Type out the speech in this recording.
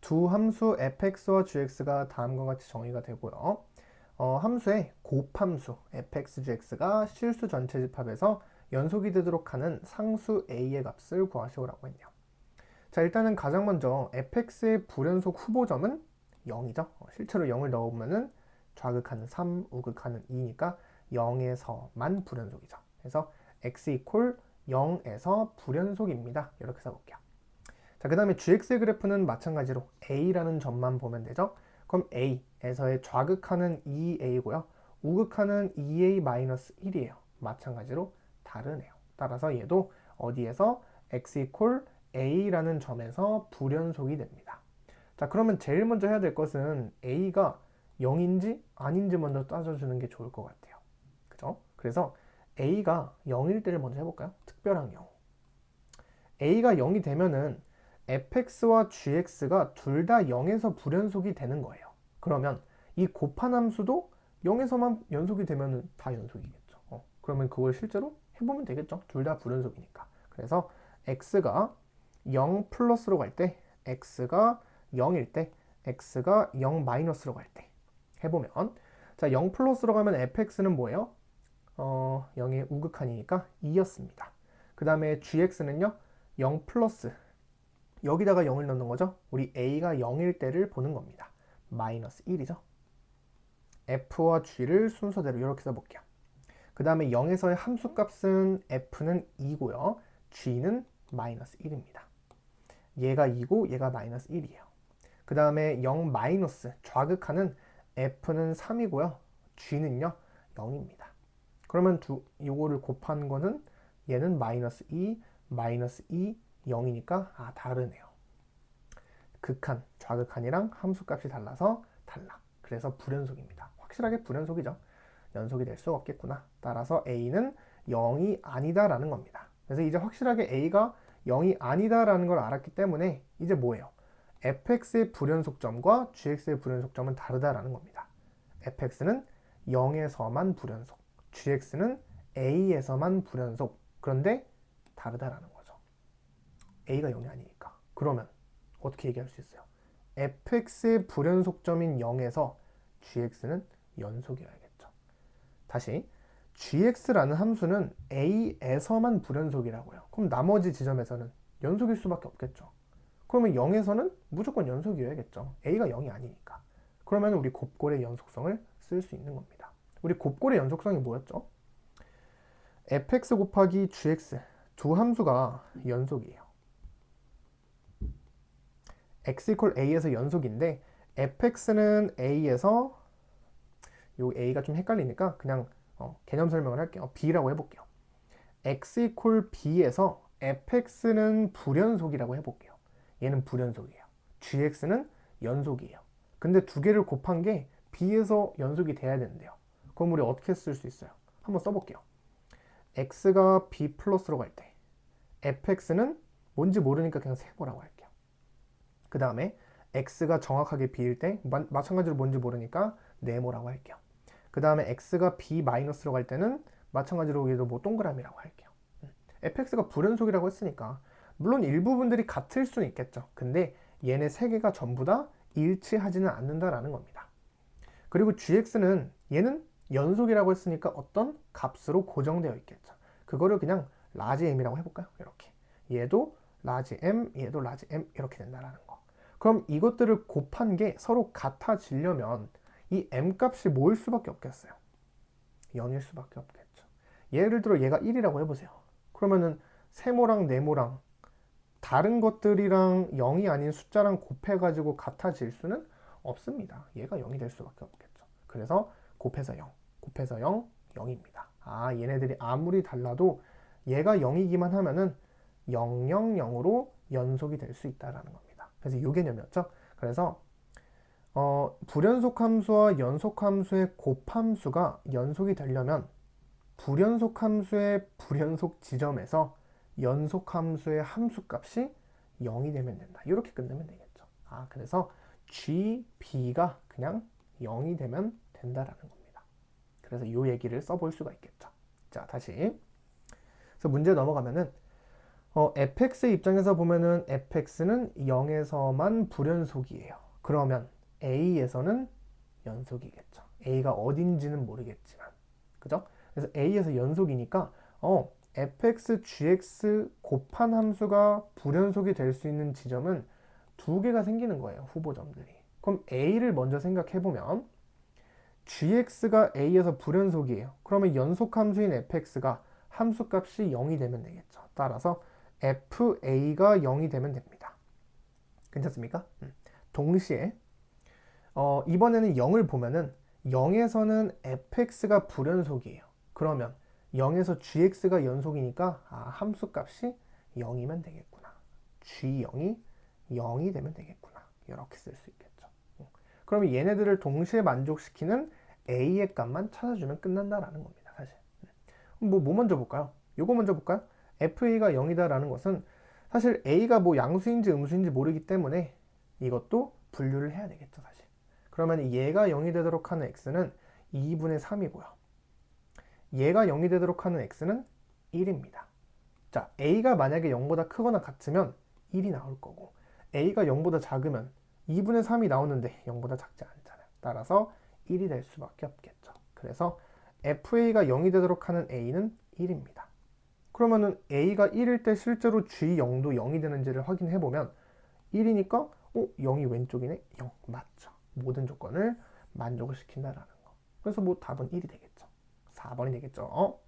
두 함수 fx와 gx가 다음과 같이 정의가 되고요. 함수의 곱함수 fx, gx가 실수 전체 집합에서 연속이 되도록 하는 상수 a의 값을 구하시오라고 했네요. 자, 일단은 가장 먼저 fx의 불연속 후보점은 0이죠. 실제로 0을 넣으면은 좌극하는 3, 우극하는 2니까 0에서만 불연속이죠. 그래서 x 이퀄 0에서 불연속입니다. 이렇게 써볼게요. 자, 그 다음에 gx의 그래프는 마찬가지로 a라는 점만 보면 되죠. 그럼 a에서의 좌극하는 2a고요. 우극하는 2a-1이에요. 마찬가지로 다르네요. 따라서 얘도 어디에서 x 이퀄 a라는 점에서 불연속이 됩니다. 자, 그러면 제일 먼저 해야 될 것은 a가 0인지 아닌지 먼저 따져주는 게 좋을 것 같아요. 그죠? 그래서 a가 0일 때를 먼저 해볼까요? 특별한 경우. a가 0이 되면은 fx와 gx가 둘 다 0에서 불연속이 되는 거예요. 그러면 이 곱한 함수도 0에서만 연속이 되면 다 연속이겠죠. 그러면 그걸 실제로 해보면 되겠죠. 둘 다 불연속이니까. 그래서 x가 0 플러스로 갈 때, x가 0일 때, x가 0 마이너스로 갈 때 해보면, 자, 0 플러스로 가면 fx는 뭐예요? 0의 우극한이니까 2였습니다. 그 다음에 gx는요, 0 플러스, 여기다가 0을 넣는 거죠. 우리 a가 0일 때를 보는 겁니다. 마이너스 1이죠. f와 g를 순서대로 이렇게 써볼게요. 그 다음에 0에서의 함수값은 f는 2고요. g는 마이너스 1입니다. 얘가 2고 얘가 마이너스 1이에요. 그 다음에 0 마이너스 좌극하는 f는 3이고요. g는요 0입니다. 그러면 요거를 곱한 거는 얘는 마이너스 2, 마이너스 2, 0이니까 다르네요. 극한, 좌극한이랑 함수값이 달라서 달라. 그래서 불연속입니다. 확실하게 불연속이죠. 연속이 될 수 없겠구나. 따라서 a는 0이 아니다라는 겁니다. 그래서 이제 확실하게 a가 0이 아니다라는 걸 알았기 때문에 이제 뭐예요? fx의 불연속점과 gx의 불연속점은 다르다라는 겁니다. fx는 0에서만 불연속, gx는 a에서만 불연속. 그런데 다르다라는 거죠. a가 0이 아니니까. 그러면 어떻게 얘기할 수 있어요? fx의 불연속점인 0에서 gx는 연속이어야겠죠. 다시 gx라는 함수는 a에서만 불연속이라고요. 그럼 나머지 지점에서는 연속일 수밖에 없겠죠. 그러면 0에서는 무조건 연속이어야겠죠. a가 0이 아니니까. 그러면 우리 곱골의 연속성을 쓸 수 있는 겁니다. 우리 곱골의 연속성이 뭐였죠? fx 곱하기 gx 두 함수가 연속이에요. x 이퀄 a에서 연속인데 fx는 a에서 요 a가 좀 헷갈리니까 그냥 개념 설명을 할게요. b라고 해볼게요. x 이퀄 b에서 fx는 불연속이라고 해볼게요. 얘는 불연속이에요. gx는 연속이에요. 근데 두 개를 곱한 게 b에서 연속이 돼야 되는데요. 그럼 우리 어떻게 쓸 수 있어요? 한번 써볼게요. x가 b 플러스로 갈 때 fx는 뭔지 모르니까 그냥 세모라고 할게요. 그 다음에 x가 정확하게 b일 때 마찬가지로 뭔지 모르니까 네모라고 할게요. 그 다음에 x가 b 마이너스로 갈 때는 마찬가지로 얘도 뭐 동그라미라고 할게요. fx가 불연속이라고 했으니까 물론 일부분들이 같을 수는 있겠죠. 근데 얘네 세 개가 전부 다 일치하지는 않는다라는 겁니다. 그리고 gx는 얘는 연속이라고 했으니까 어떤 값으로 고정되어 있겠죠. 그거를 그냥 라지 m이라고 해볼까요? 이렇게 얘도 라지 m, 얘도 라지 m 이렇게 된다라는 거. 그럼 이것들을 곱한 게 서로 같아지려면 이 m 값이 뭐일 수밖에 없겠어요? 0일 수밖에 없겠죠. 예를 들어 얘가 1이라고 해보세요. 그러면은 세모랑 네모랑 다른 것들이랑 0이 아닌 숫자랑 곱해가지고 같아질 수는 없습니다. 얘가 0이 될 수밖에 없겠죠. 그래서 곱해서 0, 곱해서 0, 0입니다. 얘네들이 아무리 달라도 얘가 0이기만 하면은 0, 0, 0으로 연속이 될 수 있다라는 겁니다. 그래서 이 개념이었죠. 그래서 불연속 함수와 연속 함수의 곱함수가 연속이 되려면 불연속 함수의 불연속 지점에서 연속 함수의 함수값이 0이 되면 된다. 이렇게 끝내면 되겠죠. 그래서 g, b가 그냥 0이 되면 된다라는 겁니다. 그래서 이 얘기를 써볼 수가 있겠죠. 자, 다시. 그래서 문제 넘어가면은 fx의 입장에서 보면은 fx는 0에서만 불연속이에요. 그러면 a에서는 연속이겠죠. a가 어딘지는 모르겠지만. 그죠? 그래서 a에서 연속이니까 fx, gx 곱한 함수가 불연속이 될 수 있는 지점은 두 개가 생기는 거예요. 후보점들이. 그럼 a를 먼저 생각해보면 gx가 a에서 불연속이에요. 그러면 연속함수인 fx가 함수값이 0이 되면 되겠죠. 따라서 fa가 0이 되면 됩니다. 괜찮습니까? 동시에 이번에는 0을 보면은 0에서는 fx가 불연속이에요. 그러면 0에서 gx가 연속이니까 함수값이 0이면 되겠구나. g0이 0이 되면 되겠구나. 이렇게 쓸 수 있겠죠. 그러면 얘네들을 동시에 만족시키는 a의 값만 찾아주면 끝난다라는 겁니다. 사실. 뭐 먼저 볼까요? 요거 먼저 볼까요? fa가 0이다라는 것은 사실 a가 뭐 양수인지 음수인지 모르기 때문에 이것도 분류를 해야 되겠죠, 사실. 그러면 얘가 0이 되도록 하는 x는 2분의 3이고요. 얘가 0이 되도록 하는 x는 1입니다. 자, a가 만약에 0보다 크거나 같으면 1이 나올 거고 a가 0보다 작으면 2분의 3이 나오는데 0보다 작지 않잖아요. 따라서 1이 될 수밖에 없겠죠. 그래서 fa가 0이 되도록 하는 a는 1입니다. 그러면은 a가 1일 때 실제로 g0도 0이 되는지를 확인해 보면 1이니까 0이 왼쪽이네? 0 맞죠. 모든 조건을 만족을 시킨다라는 거. 그래서 뭐 답은 1이 되겠죠. 4번이 되겠죠.